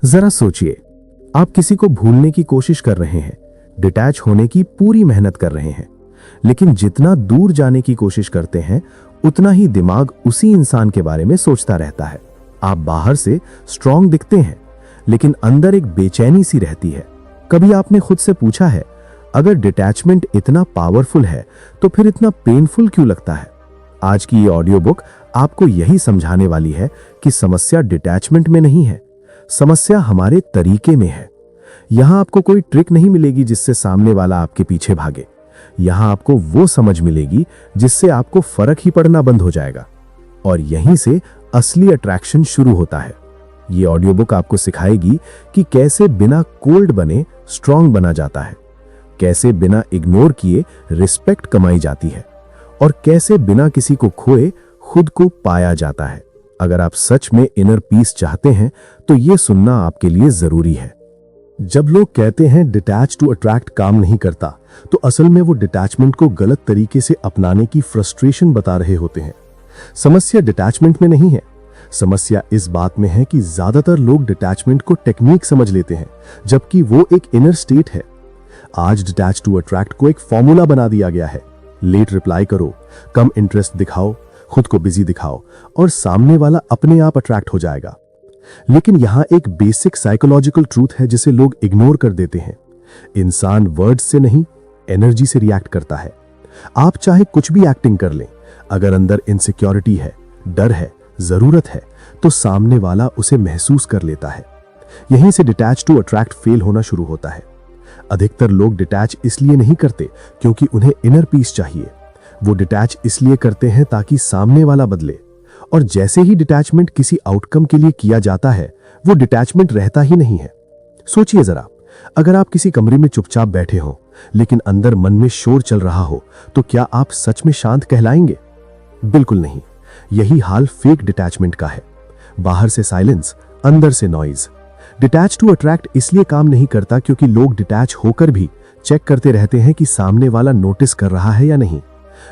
जरा सोचिए, आप किसी को भूलने की कोशिश कर रहे हैं, डिटैच होने की पूरी मेहनत कर रहे हैं, लेकिन जितना दूर जाने की कोशिश करते हैं उतना ही दिमाग उसी इंसान के बारे में सोचता रहता है। आप बाहर से स्ट्रांग दिखते हैं, लेकिन अंदर एक बेचैनी सी रहती है। कभी आपने खुद से पूछा है, अगर डिटैचमेंट इतना पावरफुल है तो फिर इतना पेनफुल क्यों लगता है? आज की ये ऑडियो बुक आपको यही समझाने वाली है कि समस्या डिटैचमेंट में नहीं है, समस्या हमारे तरीके में है। यहां आपको कोई ट्रिक नहीं मिलेगी जिससे सामने वाला आपके पीछे भागे। यहां आपको वो समझ मिलेगी जिससे आपको फर्क ही पड़ना बंद हो जाएगा, और यहीं से असली अट्रैक्शन शुरू होता है। ये ऑडियो बुक आपको सिखाएगी कि कैसे बिना कोल्ड बने स्ट्रांग बना जाता है, कैसे बिना इग्नोर किए रिस्पेक्ट कमाई जाती है, और कैसे बिना किसी को खोए खुद को पाया जाता है। अगर आप सच में इनर पीस चाहते हैं तो यह सुनना आपके लिए जरूरी है। जब लोग कहते हैं डिटैच टू अट्रैक्ट काम नहीं करता, तो असल में वो डिटैचमेंट को गलत तरीके से अपनाने की फ्रस्ट्रेशन बता रहे होते हैं। समस्या डिटैचमेंट में नहीं है, समस्या इस बात में है कि ज्यादातर लोग डिटैचमेंट को टेक्निक समझ लेते हैं, जबकि वो एक इनर स्टेट है। आज डिटैच टू अट्रैक्ट को एक फॉर्मूला बना दिया गया है। लेट रिप्लाई करो, कम इंटरेस्ट दिखाओ, खुद को बिजी दिखाओ, और सामने वाला अपने आप अट्रैक्ट हो जाएगा। लेकिन यहां एक बेसिक साइकोलॉजिकल ट्रूथ है जिसे लोग इग्नोर कर देते हैं। इंसान वर्ड्स से नहीं, एनर्जी से रिएक्ट करता है। आप चाहे कुछ भी एक्टिंग कर लें, अगर अंदर इनसिक्योरिटी है, डर है, जरूरत है, तो सामने वाला उसे महसूस कर लेता है। यहीं से डिटैच टू अट्रैक्ट फेल होना शुरू होता है। अधिकतर लोग डिटैच इसलिए नहीं करते क्योंकि उन्हें इनर पीस चाहिए। वो डिटैच इसलिए करते हैं ताकि सामने वाला बदले, और जैसे ही डिटैचमेंट किसी आउटकम के लिए किया जाता है, वो डिटैचमेंट रहता ही नहीं है। सोचिए जरा, अगर आप किसी कमरे में चुपचाप बैठे हो लेकिन अंदर मन में शोर चल रहा हो, तो क्या आप सच में शांत कहलाएंगे? बिल्कुल नहीं। यही हाल फेक डिटैचमेंट का है। बाहर से साइलेंस, अंदर से नॉइज। डिटैच टू अट्रैक्ट इसलिए काम नहीं करता क्योंकि लोग डिटैच होकर भी चेक करते रहते हैं कि सामने वाला नोटिस कर रहा है या नहीं।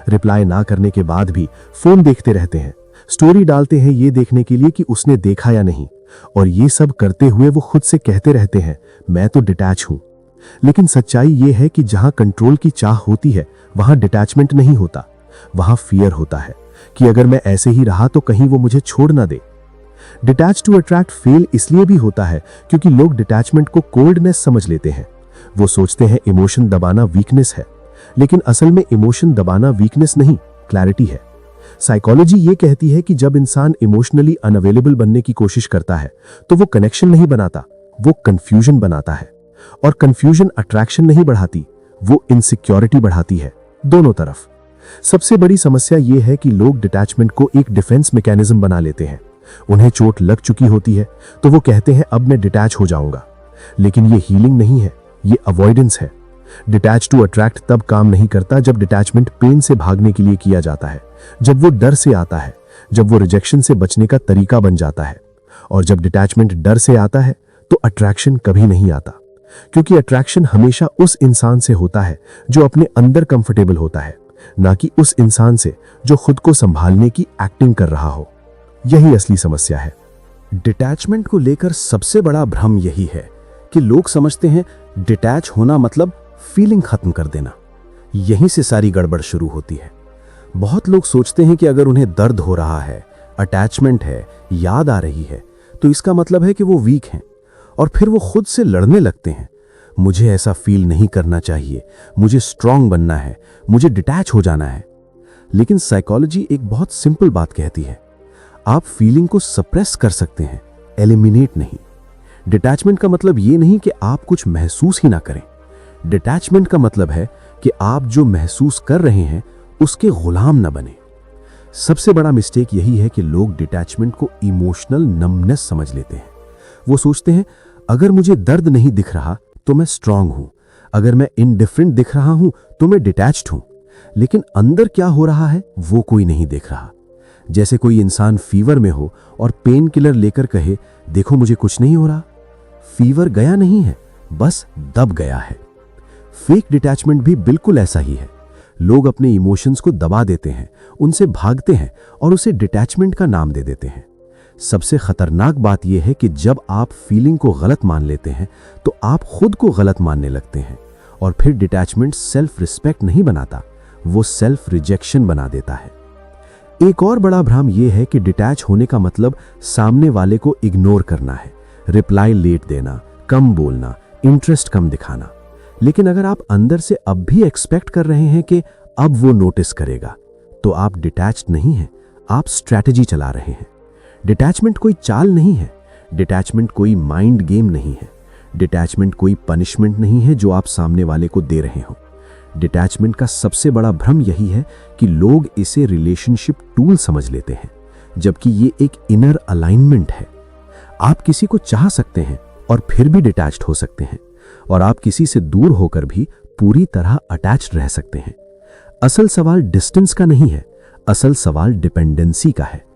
रिप्लाई ना करने के बाद भी फोन देखते रहते हैं, स्टोरी डालते हैं ये देखने के लिए कि उसने देखा या नहीं, और ये सब करते हुए वो खुद से कहते रहते हैं, मैं तो डिटैच हूं। लेकिन सच्चाई ये है कि जहां कंट्रोल की चाह होती है वहां डिटैचमेंट नहीं होता, वहां फियर होता है कि अगर मैं ऐसे ही रहा तो कहीं वो मुझे छोड़ ना दे। डिटैच टू अट्रैक्ट फेल इसलिए भी होता है क्योंकि लोग डिटैचमेंट को कोल्डनेस समझ लेते हैं। वो सोचते हैं इमोशन दबाना वीकनेस है, लेकिन असल में इमोशन दबाना वीकनेस नहीं, क्लैरिटी है। साइकोलॉजी ये कहती है कि जब इंसान इमोशनली अनअवेलेबल बनने की कोशिश करता है तो वो कनेक्शन नहीं बनाता, वो कंफ्यूजन बनाता है। और कंफ्यूजन अट्रैक्शन नहीं बढ़ाती, वो इनसिक्योरिटी बढ़ाती है, दोनों तरफ। सबसे बड़ी समस्या ये है कि लोग डिटैचमेंट को एक डिफेंस मैकेनिज्म बना लेते हैं। उन्हें चोट लग चुकी होती है तो वो कहते हैं अब मैं डिटैच हो जाऊंगा, लेकिन ये हीलिंग नहीं है, ये अवॉइडेंस है। डिटैच टू अट्रैक्ट तब काम नहीं करता जब डिटैचमेंट पेन से भागने के लिए किया जाता है, जब वो डर से आता है, जब वो रिजेक्शन से बचने का तरीका बन जाता है। और जब डिटैचमेंट डर से आता है तो अट्रैक्शन कभी नहीं आता, क्योंकि अट्रैक्शन हमेशा उस इंसान से होता है जो अपने अंदर कंफर्टेबल होता है, ना कि उस इंसान से जो खुद को संभालने की एक्टिंग कर रहा हो। यही असली समस्या है। डिटैचमेंट को लेकर सबसे बड़ा भ्रम यही है कि लोग समझते हैं डिटैच होना मतलब फीलिंग खत्म कर देना। यहीं से सारी गड़बड़ शुरू होती है। बहुत लोग सोचते हैं कि अगर उन्हें दर्द हो रहा है, अटैचमेंट है, याद आ रही है, तो इसका मतलब है कि वो वीक हैं, और फिर वो खुद से लड़ने लगते हैं। मुझे ऐसा फील नहीं करना चाहिए, मुझे स्ट्रांग बनना है, मुझे डिटैच हो जाना है। लेकिन साइकोलॉजी एक बहुत सिंपल बात कहती है, आप फीलिंग को सप्रेस कर सकते हैं, एलिमिनेट नहीं। डिटैचमेंट का मतलब ये नहीं कि आप कुछ महसूस ही ना करें। डिटैचमेंट का मतलब है कि आप जो महसूस कर रहे हैं उसके गुलाम न बने। सबसे बड़ा मिस्टेक यही है कि लोग डिटैचमेंट को इमोशनल नमनेस समझ लेते हैं। वो सोचते हैं अगर मुझे दर्द नहीं दिख रहा तो मैं स्ट्रांग हूं, अगर मैं इनडिफरेंट दिख रहा हूं तो मैं डिटैच्ड हूं। लेकिन अंदर क्या हो रहा है वो कोई नहीं देख रहा। जैसे कोई इंसान फीवर में हो और पेन किलर लेकर कहे देखो मुझे कुछ नहीं हो रहा। फीवर गया नहीं है, बस दब गया है। फेक डिटैचमेंट भी बिल्कुल ऐसा ही है। लोग अपने इमोशंस को दबा देते हैं, उनसे भागते हैं और उसे डिटैचमेंट का नाम दे देते हैं। सबसे खतरनाक बात यह है कि जब आप फीलिंग को गलत मान लेते हैं तो आप खुद को गलत मानने लगते हैं, और फिर डिटैचमेंट सेल्फ रिस्पेक्ट नहीं बनाता, वो सेल्फ रिजेक्शन बना देता है। एक और बड़ा भ्रम यह है कि डिटैच होने का मतलब सामने वाले को इग्नोर करना है, रिप्लाई लेट देना, कम बोलना, इंटरेस्ट कम दिखाना। लेकिन अगर आप अंदर से अब भी एक्सपेक्ट कर रहे हैं कि अब वो नोटिस करेगा, तो आप डिटैच्ड नहीं हैं, आप स्ट्रैटेजी चला रहे हैं। डिटैचमेंट कोई चाल नहीं है, डिटैचमेंट कोई माइंड गेम नहीं है, डिटैचमेंट कोई पनिशमेंट नहीं है जो आप सामने वाले को दे रहे हो। डिटैचमेंट का सबसे बड़ा भ्रम यही है कि लोग इसे रिलेशनशिप टूल समझ लेते हैं, जबकि ये एक इनर अलाइनमेंट है। आप किसी को चाह सकते हैं और फिर भी डिटैच्ड हो सकते हैं, और आप किसी से दूर होकर भी पूरी तरह अटैच्ड रह सकते हैं। असल सवाल डिस्टेंस का नहीं है, असल सवाल डिपेंडेंसी का है।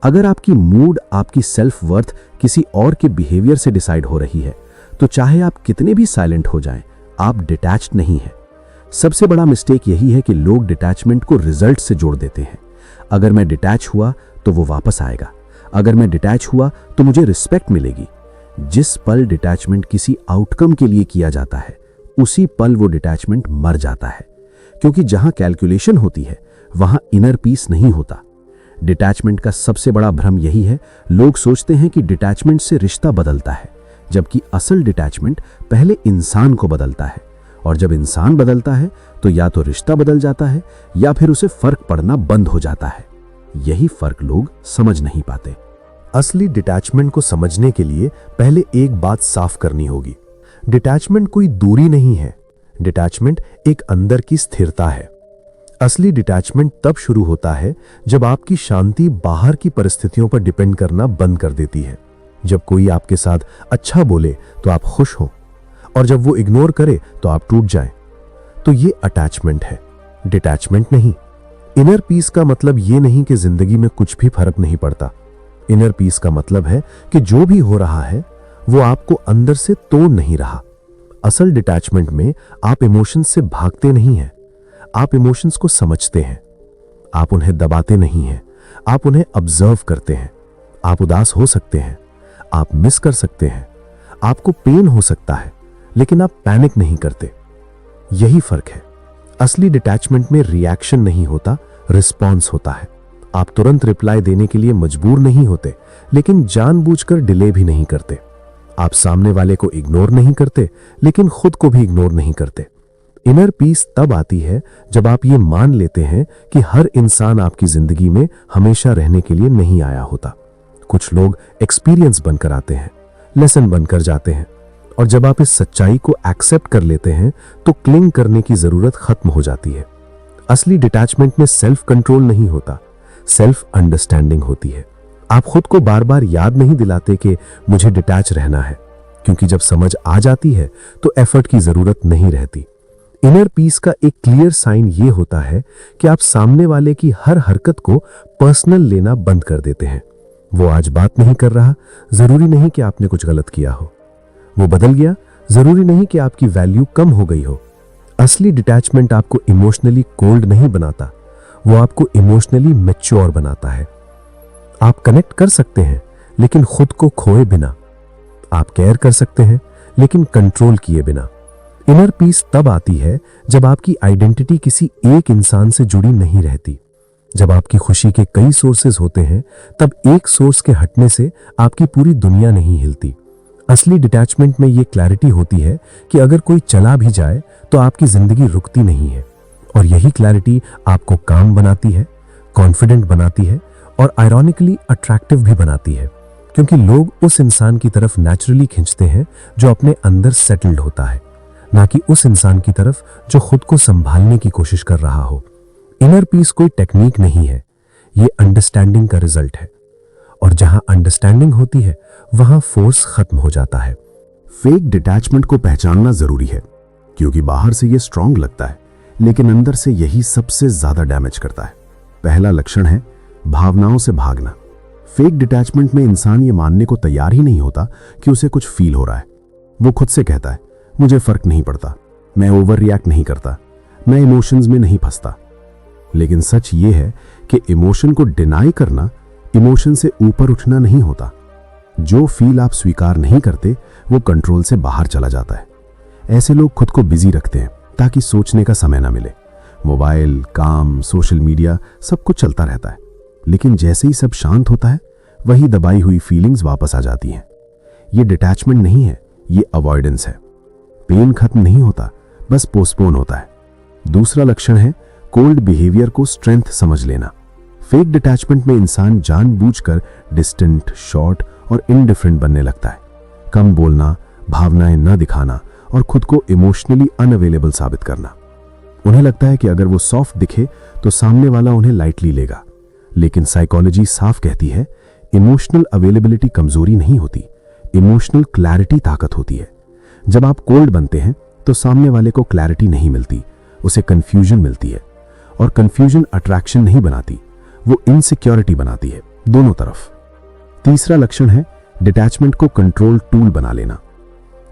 अगर आपकी मूड, आपकी सेल्फ वर्थ किसी और के बिहेवियर से डिसाइड हो रही है, तो चाहे आप कितने भी साइलेंट हो जाएं, आप डिटैच्ड नहीं हैं। सबसे बड़ा मिस्टेक यही है कि लोग डिटैचमेंट को रिजल्ट से जोड़ देते हैं। अगर मैं डिटैच हुआ तो वो वापस आएगा, अगर मैं डिटैच हुआ तो मुझे रिस्पेक्ट मिलेगी। जिस पल डिटैचमेंट किसी आउटकम के लिए किया जाता है, उसी पल वो डिटैचमेंट मर जाता है, क्योंकि जहां कैलकुलेशन होती है वहां इनर पीस नहीं होता। डिटैचमेंट का सबसे बड़ा भ्रम यही है, लोग सोचते हैं कि डिटैचमेंट से रिश्ता बदलता है, जबकि असल डिटैचमेंट पहले इंसान को बदलता है, और जब इंसान बदलता है तो या तो रिश्ता बदल जाता है या फिर उसे फर्क पड़ना बंद हो जाता है। यही फर्क लोग समझ नहीं पाते। असली डिटैचमेंट को समझने के लिए पहले एक बात साफ करनी होगी। डिटैचमेंट कोई दूरी नहीं है, डिटैचमेंट एक अंदर की स्थिरता है। असली डिटैचमेंट तब शुरू होता है जब आपकी शांति बाहर की परिस्थितियों पर डिपेंड करना बंद कर देती है। जब कोई आपके साथ अच्छा बोले तो आप खुश हो, और जब वो इग्नोर करे तो आप टूट जाएं। तो ये अटैचमेंट है, डिटैचमेंट नहीं। इनर पीस का मतलब ये नहीं कि जिंदगी में कुछ भी फर्क नहीं पड़ता। इनर पीस का मतलब है कि जो भी हो रहा है वो आपको अंदर से तोड़ नहीं रहा। असल डिटैचमेंट में आप इमोशंस से भागते नहीं हैं, आप इमोशंस को समझते हैं। आप उन्हें दबाते नहीं हैं, आप उन्हें ऑब्जर्व करते हैं। आप उदास हो सकते हैं, आप मिस कर सकते हैं, आपको पेन हो सकता है, लेकिन आप पैनिक नहीं करते। यही फर्क है। असली डिटैचमेंट में रिएक्शन नहीं होता, रिस्पॉन्स होता है। आप तुरंत रिप्लाई देने के लिए मजबूर नहीं होते, लेकिन जानबूझकर डिले भी नहीं करते। आप सामने वाले को इग्नोर नहीं करते, लेकिन खुद को भी इग्नोर नहीं करते। इनर पीस तब आती है जब आप ये मान लेते हैं कि हर इंसान आपकी जिंदगी में हमेशा रहने के लिए नहीं आया होता। कुछ लोग एक्सपीरियंस बनकर आते हैं, लेसन बनकर जाते हैं, और जब आप इस सच्चाई को एक्सेप्ट कर लेते हैं तो क्लिंग करने की जरूरत खत्म हो जाती है। असली डिटैचमेंट में सेल्फ कंट्रोल नहीं होता, सेल्फ अंडरस्टैंडिंग होती है। आप खुद को बार बार याद नहीं दिलाते कि मुझे डिटैच रहना है, क्योंकि जब समझ आ जाती है तो एफर्ट की जरूरत नहीं रहती। इनर पीस का एक क्लियर साइन ये होता है कि आप सामने वाले की हर हरकत को पर्सनल लेना बंद कर देते हैं। वो आज बात नहीं कर रहा, जरूरी नहीं कि आपने कुछ गलत किया हो। वो बदल गया, जरूरी नहीं कि आपकी वैल्यू कम हो गई हो। असली डिटैचमेंट आपको इमोशनली कोल्ड नहीं बनाता, वो आपको इमोशनली मैच्योर बनाता है। आप कनेक्ट कर सकते हैं लेकिन खुद को खोए बिना। आप केयर कर सकते हैं लेकिन कंट्रोल किए बिना। इनर पीस तब आती है जब आपकी आइडेंटिटी किसी एक इंसान से जुड़ी नहीं रहती। जब आपकी खुशी के कई सोर्सेज होते हैं, तब एक सोर्स के हटने से आपकी पूरी दुनिया नहीं हिलती। असली डिटैचमेंट में ये क्लैरिटी होती है कि अगर कोई चला भी जाए तो आपकी जिंदगी रुकती नहीं है, और यही क्लैरिटी आपको काम बनाती है, कॉन्फिडेंट बनाती है, और आयरॉनिकली अट्रैक्टिव भी बनाती है, क्योंकि लोग उस इंसान की तरफ नेचुरली खींचते हैं जो अपने अंदर सेटल्ड होता है, ना कि उस इंसान की तरफ जो खुद को संभालने की कोशिश कर रहा हो। इनर पीस कोई टेक्निक नहीं है, ये अंडरस्टैंडिंग का रिजल्ट है, और जहां अंडरस्टैंडिंग होती है वहां फोर्स खत्म हो जाता है। फेक डिटैचमेंट को पहचानना जरूरी है, क्योंकि बाहर से ये स्ट्रांग लगता है, लेकिन अंदर से यही सबसे ज्यादा डैमेज करता है। पहला लक्षण है भावनाओं से भागना। फेक डिटैचमेंट में इंसान ये मानने को तैयार ही नहीं होता कि उसे कुछ फील हो रहा है। वो खुद से कहता है, मुझे फर्क नहीं पड़ता, मैं ओवर रिएक्ट नहीं करता, मैं इमोशंस में नहीं फंसता। लेकिन सच ये है कि इमोशन को डिनाई करना इमोशन से ऊपर उठना नहीं होता। जो फील आप स्वीकार नहीं करते वो कंट्रोल से बाहर चला जाता है। ऐसे लोग खुद को बिजी रखते हैं ताकि सोचने का समय ना मिले। मोबाइल, काम, सोशल मीडिया सब कुछ चलता रहता है, लेकिन जैसे ही सब शांत होता है वही दबाई हुई फीलिंग्स वापस आ जाती हैं। ये डिटैचमेंट नहीं है, ये अवॉइडेंस है। पेन खत्म नहीं होता, बस पोस्टपोन होता है। दूसरा लक्षण है कोल्ड बिहेवियर को स्ट्रेंथ समझ लेना। फेक डिटैचमेंट में इंसान जानबूझकर डिस्टेंट, शॉर्ट और इनडिफरेंट बनने लगता है। कम बोलना, भावनाएं न दिखाना और खुद को इमोशनली अनअवेलेबल साबित करना। उन्हें लगता है कि अगर वो सॉफ्ट दिखे तो सामने वाला उन्हें लाइटली लेगा, लेकिन साइकोलॉजी साफ कहती है इमोशनल अवेलेबिलिटी कमजोरी नहीं होती, इमोशनल क्लैरिटी ताकत होती है। जब आप कोल्ड बनते हैं तो सामने वाले को क्लैरिटी नहीं मिलती, उसे कंफ्यूजन मिलती है, और कंफ्यूजन अट्रैक्शन नहीं बनाती, वो इनसिक्योरिटी बनाती है, दोनों तरफ। तीसरा लक्षण है डिटैचमेंट को कंट्रोल टूल बना लेना।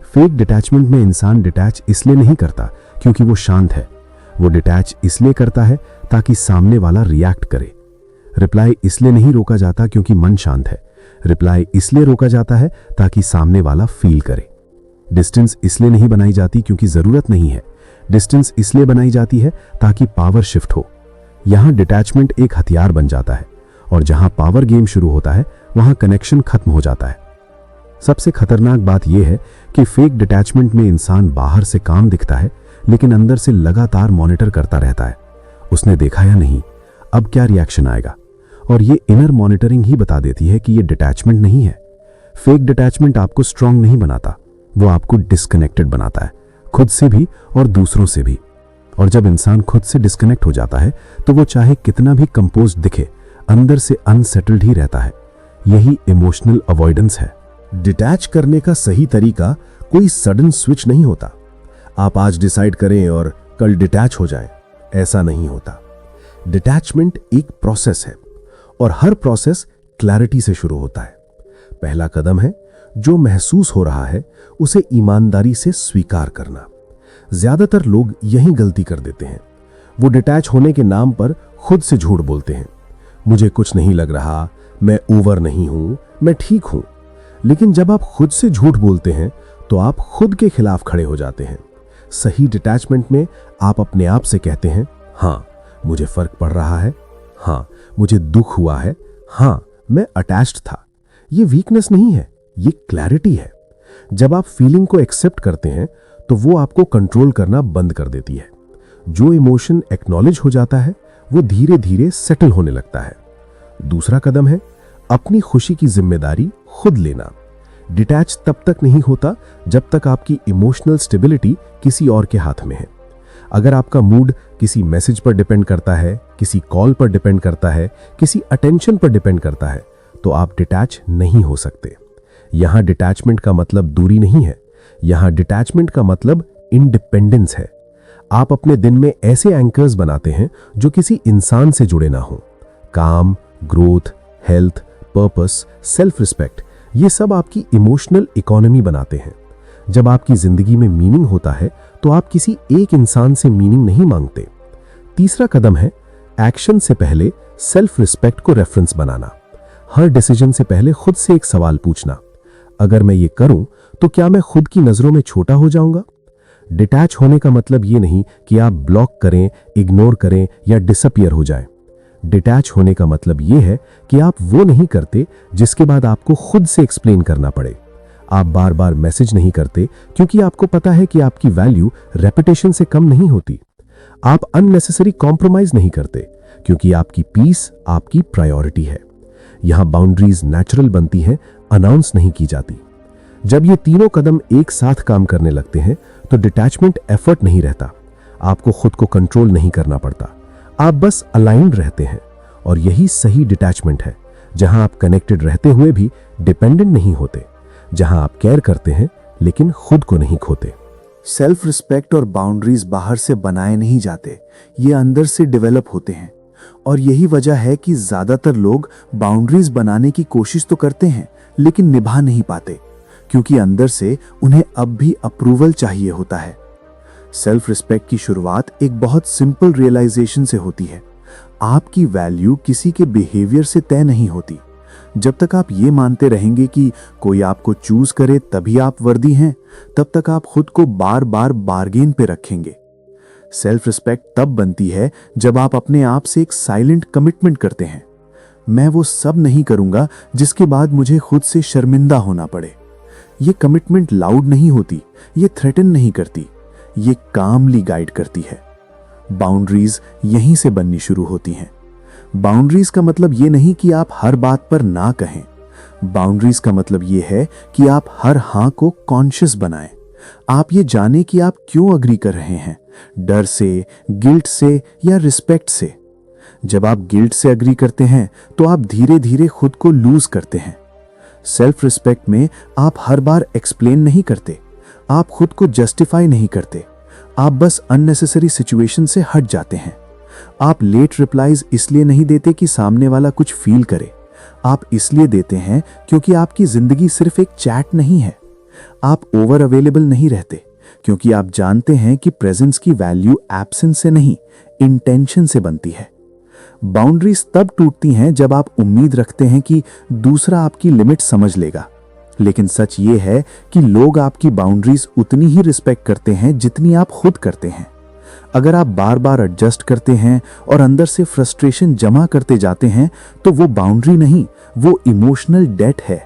फेक डिटैचमेंट में इंसान डिटैच इसलिए नहीं करता क्योंकि वो शांत है, वो डिटैच इसलिए करता है ताकि सामने वाला रिएक्ट करे। रिप्लाई इसलिए नहीं रोका जाता क्योंकि मन शांत है, रिप्लाई इसलिए रोका जाता है ताकि सामने वाला फील करे। डिस्टेंस इसलिए नहीं बनाई जाती क्योंकि जरूरत नहीं है, डिस्टेंस इसलिए बनाई जाती है ताकि पावर शिफ्ट हो। यहां डिटैचमेंट एक हथियार बन जाता है, और जहां पावर गेम शुरू होता है वहां कनेक्शन खत्म हो जाता है। सबसे खतरनाक बात यह है कि फेक डिटैचमेंट में इंसान बाहर से काम दिखता है, लेकिन अंदर से लगातार मॉनिटर करता रहता है। उसने देखा या नहीं, अब क्या रिएक्शन आएगा, और ये इनर मॉनिटरिंग ही बता देती है कि ये डिटैचमेंट नहीं है। फेक डिटैचमेंट आपको स्ट्रांग नहीं बनाता, वो आपको डिस्कनेक्टेड बनाता है, खुद से भी और दूसरों से भी। और जब इंसान खुद से डिस्कनेक्ट हो जाता है तो वो चाहे कितना भी कंपोज्ड दिखे, अंदर से अनसेटल्ड ही रहता है। यही इमोशनल अवॉइडेंस है। डिटैच करने का सही तरीका कोई सडन स्विच नहीं होता, आप आज डिसाइड करें और कल डिटैच हो जाएं, ऐसा नहीं होता। डिटैचमेंट एक प्रोसेस है, और हर प्रोसेस क्लैरिटी से शुरू होता है। पहला कदम है जो महसूस हो रहा है उसे ईमानदारी से स्वीकार करना। ज्यादातर लोग यही गलती कर देते हैं। वो डिटैच होने के नाम पर खुद से झूठ बोलते हैं। मुझे कुछ नहीं लग रहा, मैं ओवर नहीं हूं, मैं ठीक हूं। लेकिन जब आप खुद से झूठ बोलते हैं तो आप खुद के खिलाफ खड़े हो जाते हैं। सही डिटैचमेंट में आप अपने आप से कहते हैं, हाँ मुझे फर्क पड़ रहा है, हाँ मुझे दुख हुआ है, हाँ मैं अटैच्ड था। ये वीकनेस नहीं है, ये क्लैरिटी है। जब आप फीलिंग को एक्सेप्ट करते हैं तो वो आपको कंट्रोल करना बंद कर देती है। जो इमोशन एक्नॉलेज हो जाता है वो धीरे धीरे सेटल होने लगता है। दूसरा कदम है अपनी खुशी की जिम्मेदारी खुद लेना। डिटैच तब तक नहीं होता जब तक आपकी इमोशनल स्टेबिलिटी किसी और के हाथ में है। अगर आपका मूड किसी मैसेज पर डिपेंड करता है, किसी कॉल पर डिपेंड करता है, किसी अटेंशन पर डिपेंड करता है, तो आप डिटैच नहीं हो सकते। यहां डिटैचमेंट का मतलब दूरी नहीं है, यहां डिटैचमेंट का मतलब इंडिपेंडेंस है। आप अपने दिन में ऐसे एंकर्स बनाते हैं जो किसी इंसान से जुड़े ना हो। काम, growth, health, purpose, self respect, ये सब आपकी इमोशनल इकोनॉमी बनाते हैं। जब आपकी जिंदगी में मीनिंग होता है तो आप किसी एक इंसान से मीनिंग नहीं मांगते। तीसरा कदम है एक्शन से पहले सेल्फ रिस्पेक्ट को रेफरेंस बनाना। हर डिसीजन से पहले खुद से एक सवाल पूछना, अगर मैं ये करूं तो क्या मैं खुद की नजरों में छोटा हो जाऊंगा? डिटैच होने का मतलब ये नहीं कि आप ब्लॉक करें, इग्नोर करें या डिसअपियर हो जाएं। डिटैच होने का मतलब ये है कि आप वो नहीं करते जिसके बाद आपको खुद से एक्सप्लेन करना पड़े। आप बार बार मैसेज नहीं करते क्योंकि आपको पता है कि आपकी वैल्यू रेपुटेशन से कम नहीं होती। आप अननेसेसरी कॉम्प्रोमाइज नहीं करते क्योंकि आपकी पीस आपकी प्रायोरिटी है। यहां बाउंड्रीज नेचुरल बनती हैं, अनाउंस नहीं की जाती। जब ये तीनों कदम एक साथ काम करने लगते हैं तो डिटैचमेंट एफर्ट नहीं रहता, आपको खुद को कंट्रोल नहीं करना पड़ता, आप बस अलाइंड रहते हैं। और यही सही डिटैचमेंट है, जहां आप कनेक्टेड रहते हुए भी डिपेंडेंट नहीं होते, जहां आप केयर करते हैं लेकिन खुद को नहीं खोते। सेल्फ रिस्पेक्ट और बाउंड्रीज बाहर से बनाए नहीं जाते, ये अंदर से डेवलप होते हैं। और यही वजह है कि ज्यादातर लोग बाउंड्रीज बनाने की कोशिश तो करते हैं लेकिन निभा नहीं पाते, क्योंकि अंदर से उन्हें अब भी अप्रूवल चाहिए होता है। सेल्फ रिस्पेक्ट की शुरुआत एक बहुत सिंपल रियलाइजेशन से होती है। आपकी वैल्यू किसी के बिहेवियर से तय नहीं होती, जब तक आप ये मानते रहेंगे कि कोई आपको चूज करे तभी आप वर्दी हैं, तब तक आप खुद को बार बार बार्गेन पे रखेंगे। सेल्फ रिस्पेक्ट तब बनती है जब आप अपने आप से एक साइलेंट कमिटमेंट करते हैं। मैं वो सब नहीं करूंगा जिसके बाद मुझे खुद से शर्मिंदा होना पड़े। ये कमिटमेंट लाउड नहीं होती, ये थ्रेटन नहीं करती, ये कामली गाइड करती है। बाउंड्रीज यहीं से बननी शुरू होती हैं। बाउंड्रीज का मतलब ये नहीं कि आप हर बात पर ना कहें। बाउंड्रीज का मतलब ये है कि आप हर हां को कॉन्शियस बनाएं। आप ये जाने कि आप क्यों अग्री कर रहे हैं, डर से, गिल्ट से या रिस्पेक्ट से। जब आप गिल्ट से अग्री करते हैं तो आप धीरे धीरे खुद को लूज करते हैं। सेल्फ रिस्पेक्ट में आप हर बार एक्सप्लेन नहीं करते, आप खुद को जस्टिफाई नहीं करते, आप बस अननेसेसरी सिचुएशन से हट जाते हैं। आप लेट रिप्लाईज इसलिए नहीं देते कि सामने वाला कुछ फील करे, आप इसलिए देते हैं क्योंकि आपकी जिंदगी सिर्फ एक चैट नहीं है। आप ओवर अवेलेबल नहीं रहते क्योंकि आप जानते हैं कि प्रेजेंस की वैल्यू एब्सेंस से नहीं, इंटेंशन से बनती है। बाउंड्रीज तब टूटती हैं जब आप उम्मीद रखते हैं कि दूसरा आपकी लिमिट समझ लेगा, लेकिन सच ये है कि लोग आपकी बाउंड्रीज उतनी ही रिस्पेक्ट करते हैं जितनी आप खुद करते हैं। अगर आप बार बार एडजस्ट करते हैं और अंदर से फ्रस्ट्रेशन जमा करते जाते हैं तो वो बाउंड्री नहीं, वो इमोशनल डेट है।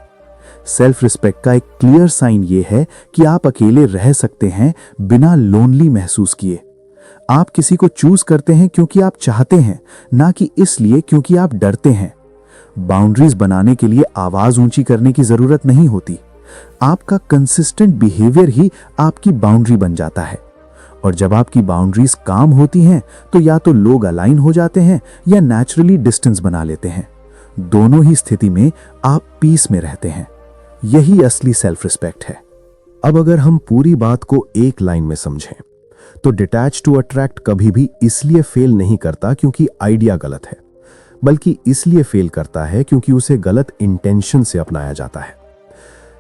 सेल्फ रिस्पेक्ट का एक क्लियर साइन ये है कि आप अकेले रह सकते हैं बिना लोनली महसूस किए। आप किसी को चूज करते हैं क्योंकि आप चाहते हैं, ना कि इसलिए क्योंकि आप डरते हैं। बाउंड्रीज बनाने के लिए आवाज ऊंची करने की जरूरत नहीं होती। आपका कंसिस्टेंट बिहेवियर ही आपकी बाउंड्री बन जाता है। और जब आपकी बाउंड्रीज काम होती हैं तो या तो लोग अलाइन हो जाते हैं या नेचुरली डिस्टेंस बना लेते हैं। दोनों ही स्थिति में आप पीस में रहते हैं। यही असली सेल्फ रिस्पेक्ट है। अब अगर हम पूरी बात को एक लाइन में समझें तो डिटैच टू अट्रैक्ट कभी भी इसलिए फेल नहीं करता क्योंकि आइडिया गलत है, बल्कि इसलिए फेल करता है क्योंकि उसे गलत इंटेंशन से अपनाया जाता है।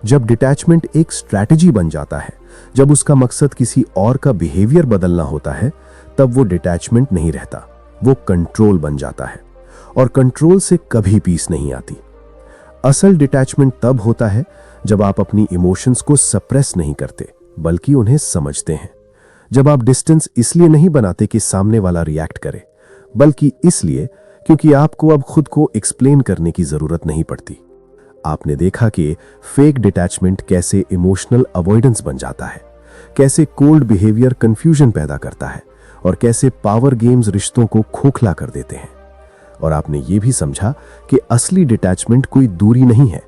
जब डिटैचमेंट एक स्ट्रैटेजी बन जाता है, जब उसका मकसद किसी और का बिहेवियर बदलना होता है, तब वो डिटैचमेंट नहीं रहता, वो कंट्रोल बन जाता है। और कंट्रोल से कभी पीस नहीं आती। असल डिटैचमेंट तब होता है जब आप अपनी इमोशंस को सप्रेस नहीं करते, बल्कि उन्हें समझते हैं। जब आप डिस्टेंस इसलिए नहीं बनाते कि सामने वाला रिएक्ट करे, बल्कि इसलिए क्योंकि आपको अब खुद को एक्सप्लेन करने की जरूरत नहीं पड़ती। आपने देखा कि फेक डिटैचमेंट कैसे इमोशनल अवॉइडेंस बन जाता है, कैसे कोल्ड बिहेवियर कंफ्यूजन पैदा करता है और कैसे पावर गेम्स रिश्तों को खोखला कर देते हैं। और आपने ये भी समझा कि असली डिटैचमेंट कोई दूरी नहीं है,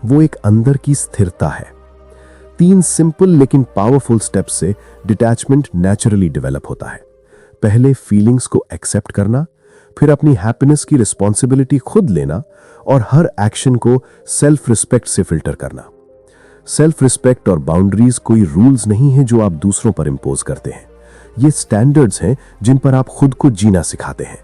वो एक अंदर की स्थिरता है। 3 सिंपल लेकिन पावरफुल स्टेप्स से डिटैचमेंट नेचुरली डेवलप होता है। पहले फीलिंग्स को एक्सेप्ट करना, फिर अपनी हैप्पीनेस की रिस्पॉन्सिबिलिटी खुद लेना और हर एक्शन को सेल्फ रिस्पेक्ट से फिल्टर करना। सेल्फ रिस्पेक्ट और बाउंड्रीज कोई रूल्स नहीं है जो आप दूसरों पर इंपोज करते हैं, ये स्टैंडर्ड्स हैं जिन पर आप खुद को जीना सिखाते हैं।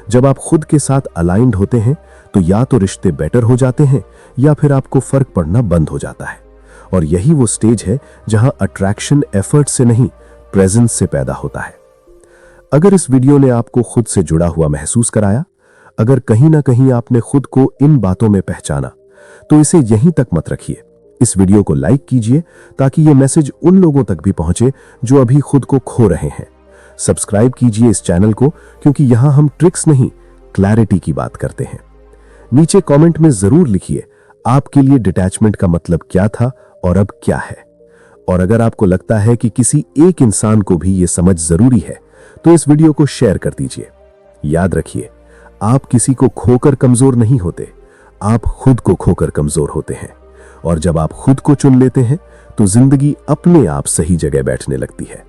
जब आप खुद के साथ अलाइंड होते हैं तो या तो रिश्ते बेटर हो जाते हैं या फिर आपको फर्क पड़ना बंद हो जाता है। और यही वो स्टेज है जहां अट्रैक्शन एफर्ट से नहीं, प्रेजेंस से पैदा होता है। अगर इस वीडियो ने आपको खुद से जुड़ा हुआ महसूस कराया, अगर कहीं ना कहीं आपने खुद को इन बातों में पहचाना, तो इसे यहीं तक मत रखिए। इस वीडियो को लाइक कीजिए ताकि यह मैसेज उन लोगों तक भी पहुंचे जो अभी खुद को खो रहे हैं। सब्सक्राइब कीजिए इस चैनल को, क्योंकि यहां हम ट्रिक्स नहीं, क्लैरिटी की बात करते हैं। नीचे कमेंट में जरूर लिखिए आपके लिए डिटैचमेंट का मतलब क्या था और अब क्या है। और अगर आपको लगता है कि किसी एक इंसान को भी यह समझ जरूरी है, तो इस वीडियो को शेयर कर दीजिए। याद रखिए, आप किसी को खोकर कमजोर नहीं होते, आप खुद को खोकर कमजोर होते हैं। और जब आप खुद को चुन लेते हैं तो जिंदगी अपने आप सही जगह बैठने लगती है।